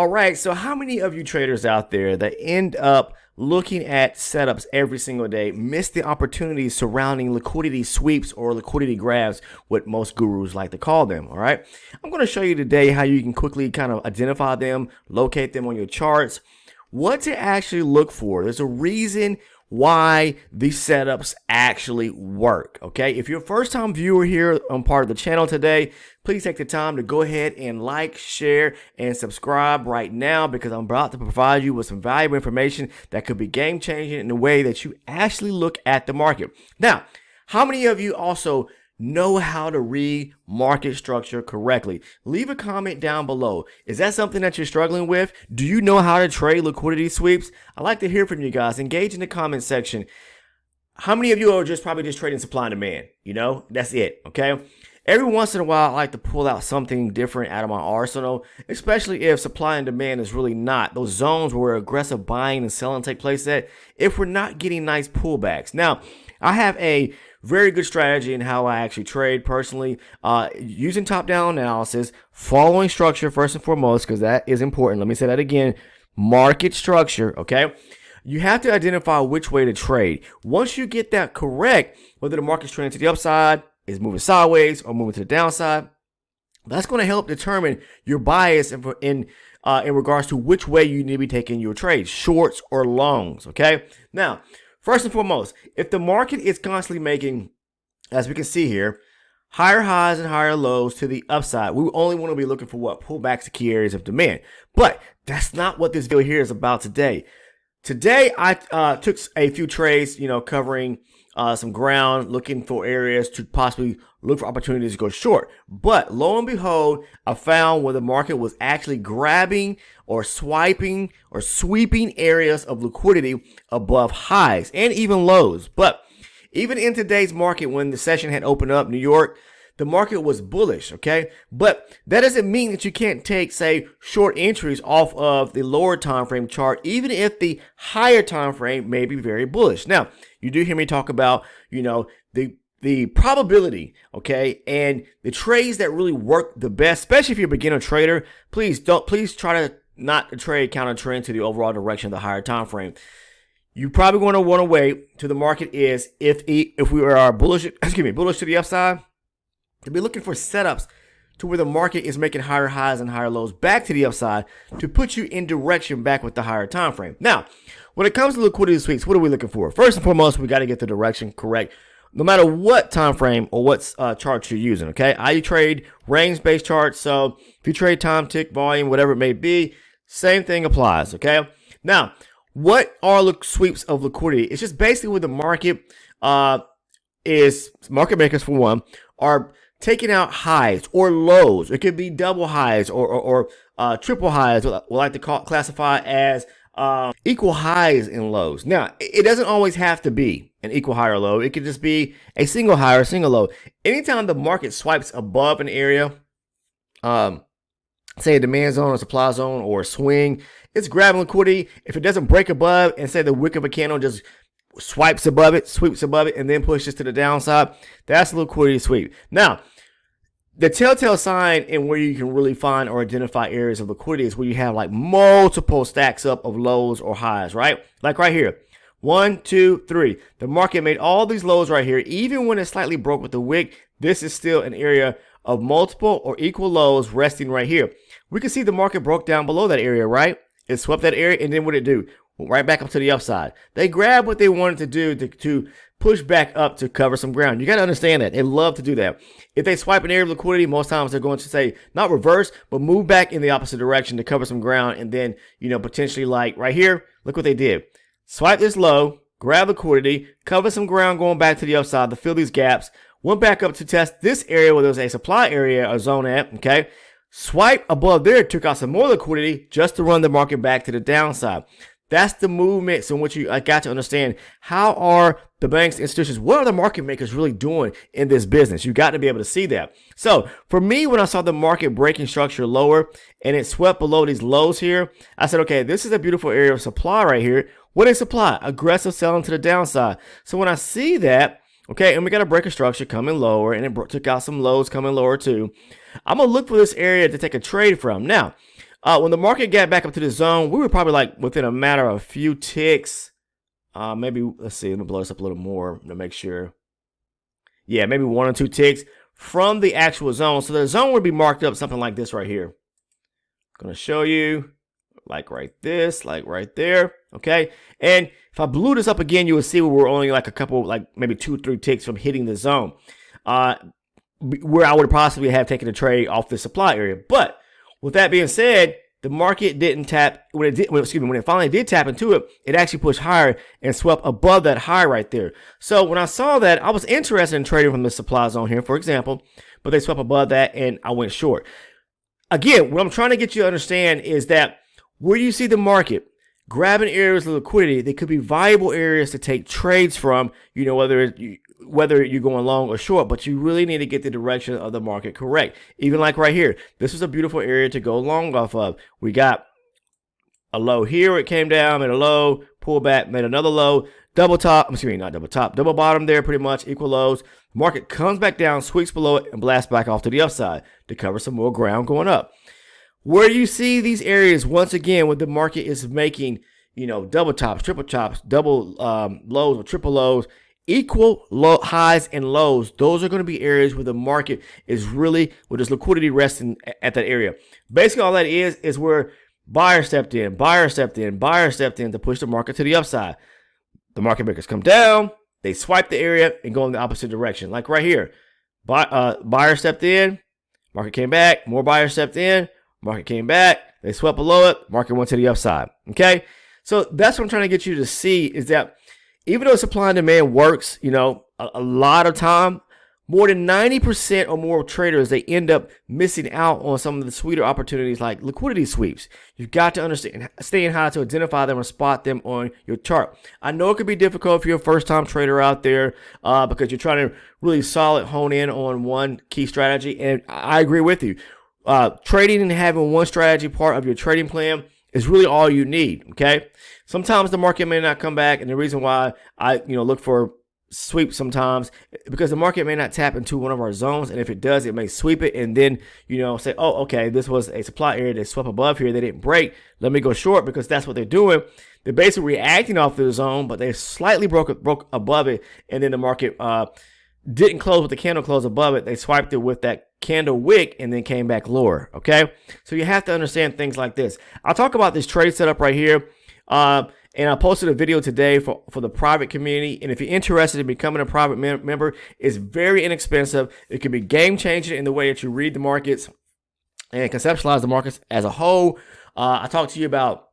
All right, so how many of you traders out there that end up looking at setups every single day miss the opportunities surrounding liquidity sweeps or liquidity grabs, what most gurus like to call them? All right, I'm going to show you today how you can quickly kind of identify them, locate them on your charts, what to actually look for. There's a reason why these setups actually work. Okay, if you're a first-time viewer here on part of the channel today, please take the time to go ahead and like, share, and subscribe right now, because I'm about to provide you with some valuable information that could be game-changing in the way that you actually look at the market. Now, how many of you also know how to read market structure correctly? Leave a comment down below. Is that something that you're struggling with? Do you know how to trade liquidity sweeps? I'd like to hear from you guys. Engage in the comment section. How many of you are probably just trading supply and demand? You know, that's it, okay? Every once in a while, I like to pull out something different out of my arsenal, especially if supply and demand is really not those zones where aggressive buying and selling take place at, if we're not getting nice pullbacks. Now, I have a very good strategy in how I actually trade personally, using top-down analysis, following structure first and foremost, because that is important. Let me say that again. Market structure, okay? You have to identify which way to trade. Once you get that correct, whether the market's trending to the upside, is moving sideways, or moving to the downside, that's going to help determine your bias in regards to which way you need to be taking your trades, shorts or longs, okay? Now, first and foremost, if the market is constantly making, as we can see here, higher highs and higher lows to the upside, we only want to be looking for what? Pullbacks to key areas of demand. But that's not what this video here is about today. Today, I took a few trades, covering some ground, looking for areas to possibly look for opportunities to go short. But lo and behold, I found where the market was actually grabbing or swiping or sweeping areas of liquidity above highs and even lows. But even in today's market, when the session had opened up, New York, the market was bullish, okay? But that doesn't mean that you can't take, say, short entries off of the lower time frame chart, even if the higher time frame may be very bullish. Now, you do hear me talk about, the probability, okay, and the trades that really work the best, especially if you're a beginner trader. Please try to not trade counter trend to the overall direction of the higher time frame. You probably want to wait till the market is, if we are bullish, bullish to the upside, to be looking for setups to where the market is making higher highs and higher lows back to the upside to put you in direction back with the higher time frame. Now, when it comes to liquidity sweeps, what are we looking for? First and foremost, we got to get the direction correct, no matter what time frame or what charts you're using, okay? I trade range-based charts, so if you trade time, tick, volume, whatever it may be, same thing applies, okay? Now, what are sweeps of liquidity? It's just basically where the market market makers, for one, are taking out highs or lows. It could be double highs or triple highs, what we like to classify as equal highs and lows. Now, it doesn't always have to be an equal high or low. It could just be a single high or a single low. Anytime the market swipes above an area, say a demand zone or supply zone or a swing, it's grabbing liquidity. If it doesn't break above and say the wick of a candle just swipes above it, sweeps above it, and then pushes to the downside, that's a liquidity sweep. Now, the telltale sign and where you can really find or identify areas of liquidity is where you have like multiple stacks up of lows or highs, right? Like right here. 1, 2, 3. The market made all these lows right here. Even when it slightly broke with the wick, this is still an area of multiple or equal lows resting right here. We can see the market broke down below that area, right? It swept that area, and then what did it do? Went right back up to the upside. They grabbed what they wanted to do to push back up to cover some ground. You got to understand that. They love to do that. If they swipe an area of liquidity, most times they're going to say, not reverse, but move back in the opposite direction to cover some ground. And then, potentially like right here, look what they did. Swipe this low, grab liquidity, cover some ground going back to the upside to fill these gaps, went back up to test this area where there was a supply area or zone at, okay? Swipe above there, took out some more liquidity just to run the market back to the downside. That's the movements in which you got to understand. How are the banks, institutions, what are the market makers really doing in this business? You got to be able to see that. So for me, when I saw the market breaking structure lower and it swept below these lows here, I said, okay, this is a beautiful area of supply right here. What is supply? Aggressive selling to the downside. So when I see that, okay, and we got a breaker structure coming lower, and it took out some lows coming lower too, I'm going to look for this area to take a trade from. Now, When the market got back up to the zone, we were probably like within a matter of a few ticks. Maybe, let's see, let me blow this up a little more to make sure. Yeah, maybe 1 or 2 ticks from the actual zone. So the zone would be marked up something like this right here. I'm going to show you like right there. Okay. And if I blew this up again, you will see we're only like a couple, like maybe 2 or 3 ticks from hitting the zone, where I would possibly have taken a trade off the supply area. But with that being said, the market didn't tap when it finally did tap into it. It actually pushed higher and swept above that high right there. So when I saw that, I was interested in trading from the supply zone here, for example, but they swept above that and I went short. Again, what I'm trying to get you to understand is that where you see the market grabbing areas of liquidity, they could be viable areas to take trades from, whether you're going long or short, but you really need to get the direction of the market correct. Even like right here, this is a beautiful area to go long off of. We got a low here, it came down, made a low, pull back, made another low, double bottom there, pretty much equal lows. Market comes back down, sweeps below it, and blasts back off to the upside to cover some more ground going up. Where you see these areas, once again, where the market is making, double tops, triple tops, double lows or triple lows, equal low highs and lows, those are going to be areas where the market is really, where there's liquidity resting at that area. Basically, all that is where buyer stepped in to push the market to the upside. The market makers come down, they swipe the area and go in the opposite direction. Like right here, buyer stepped in, market came back, more buyers stepped in, market came back, they swept below it, market went to the upside. Okay, so that's what I'm trying to get you to see, is that even though supply and demand works, a lot of time, more than 90% or more of traders, they end up missing out on some of the sweeter opportunities like liquidity sweeps. You've got to understand, staying high to identify them and spot them on your chart. I know it could be difficult if you're a first-time trader out there because you're trying to really hone in on one key strategy, and I agree with you. Trading and having one strategy part of your trading plan is really all you need, okay? Sometimes the market may not come back, and the reason why I look for sweep sometimes, because the market may not tap into one of our zones, and if it does, it may sweep it and then say, oh, okay, this was a supply area, they swept above here, they didn't break, let me go short, because that's what they're doing. They're basically reacting off the zone, but they slightly broke above it, and then the market didn't close with the candle close above it. They swiped it with that candle wick and then came back lower. Okay, so you have to understand things like this. I'll talk about this trade setup right here, and I posted a video today for the private community. And if you're interested in becoming a private member, it's very inexpensive. It can be game changing in the way that you read the markets and conceptualize the markets as a whole. I talked to you about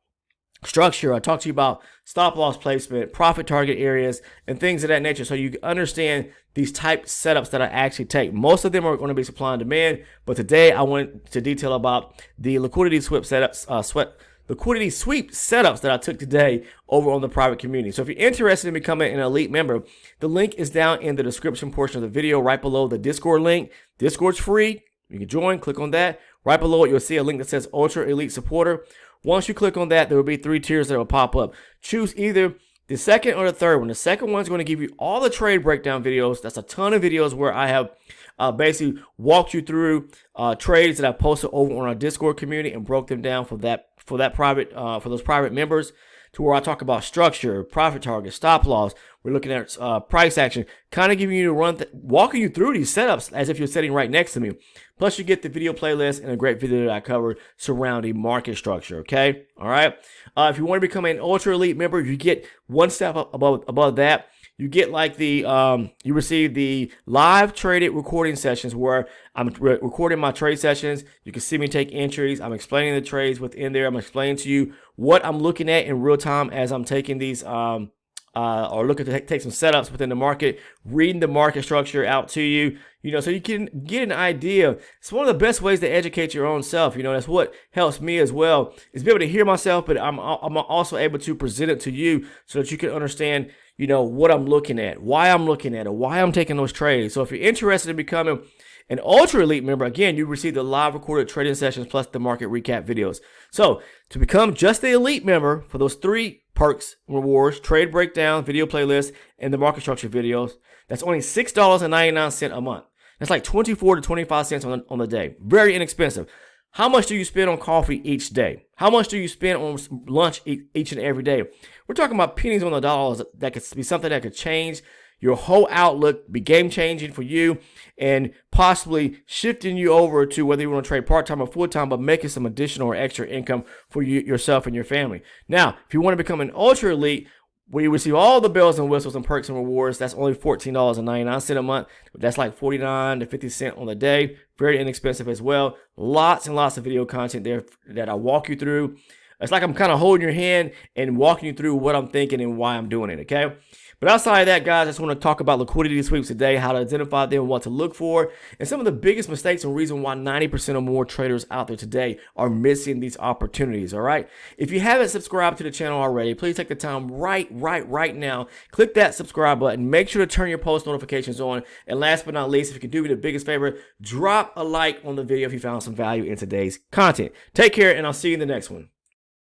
structure. I talked to you about stop loss placement, profit target areas, and things of that nature, so you can understand these type setups that I actually take. Most of them are going to be supply and demand, but today I went to detail about the liquidity sweep setups, liquidity sweep setups that I took today over on the private community. So if you're interested in becoming an elite member, the link is down in the description portion of the video, right below the Discord link. Discord's free. You can join, click on that. Right below it, you'll see a link that says Ultra Elite Supporter. Once you click on that, there will be 3 tiers that will pop up. Choose either the second or the third one. The second one is going to give you all the trade breakdown videos. That's a ton of videos where I have basically walked you through trades that I posted over on our Discord community and broke them down for those private members, to where I talk about structure, profit target, stop loss. We're looking at price action, kind of giving you walking you through these setups as if you're sitting right next to me. Plus, you get the video playlist and a great video that I covered surrounding market structure. Okay, all right. If you want to become an ultra elite member, you get one step up above that. You get like you receive the live traded recording sessions where I'm recording my trade sessions. You can see me take entries. I'm explaining the trades within there. I'm explaining to you what I'm looking at in real time as I'm taking these or looking to take some setups within the market, reading the market structure out to you, so you can get an idea. It's one of the best ways to educate your own self. That's what helps me as well, is be able to hear myself, but I'm also able to present it to you so that you can understand, what I'm looking at, why I'm looking at it, why I'm taking those trades. So if you're interested in becoming an ultra elite member, again, you receive the live recorded trading sessions plus the market recap videos. So to become just the elite member for those 3 perks, rewards, trade breakdown, video playlist, and the market structure videos, that's only $6.99 a month. That's like 24 to 25 cents on the day. Very inexpensive. How much do you spend on coffee each day? How much do you spend on lunch each and every day? We're talking about pennies on the dollars. That could be something that could change your whole outlook, be game changing for you, and possibly shifting you over to whether you want to trade part-time or full-time, but making some additional or extra income for you, yourself and your family. Now, if you want to become an ultra elite, where you receive all the bells and whistles and perks and rewards, that's only $14.99 a month. That's like 49 to 50 cents on the day. Very inexpensive as well. Lots and lots of video content there that I walk you through. It's like I'm kind of holding your hand and walking you through what I'm thinking and why I'm doing it, okay? But outside of that, guys, I just want to talk about liquidity sweeps today, how to identify them, what to look for, and some of the biggest mistakes and reason why 90% or more traders out there today are missing these opportunities, all right? If you haven't subscribed to the channel already, please take the time right now. Click that subscribe button. Make sure to turn your post notifications on. And last but not least, if you can do me the biggest favor, drop a like on the video if you found some value in today's content. Take care, and I'll see you in the next one.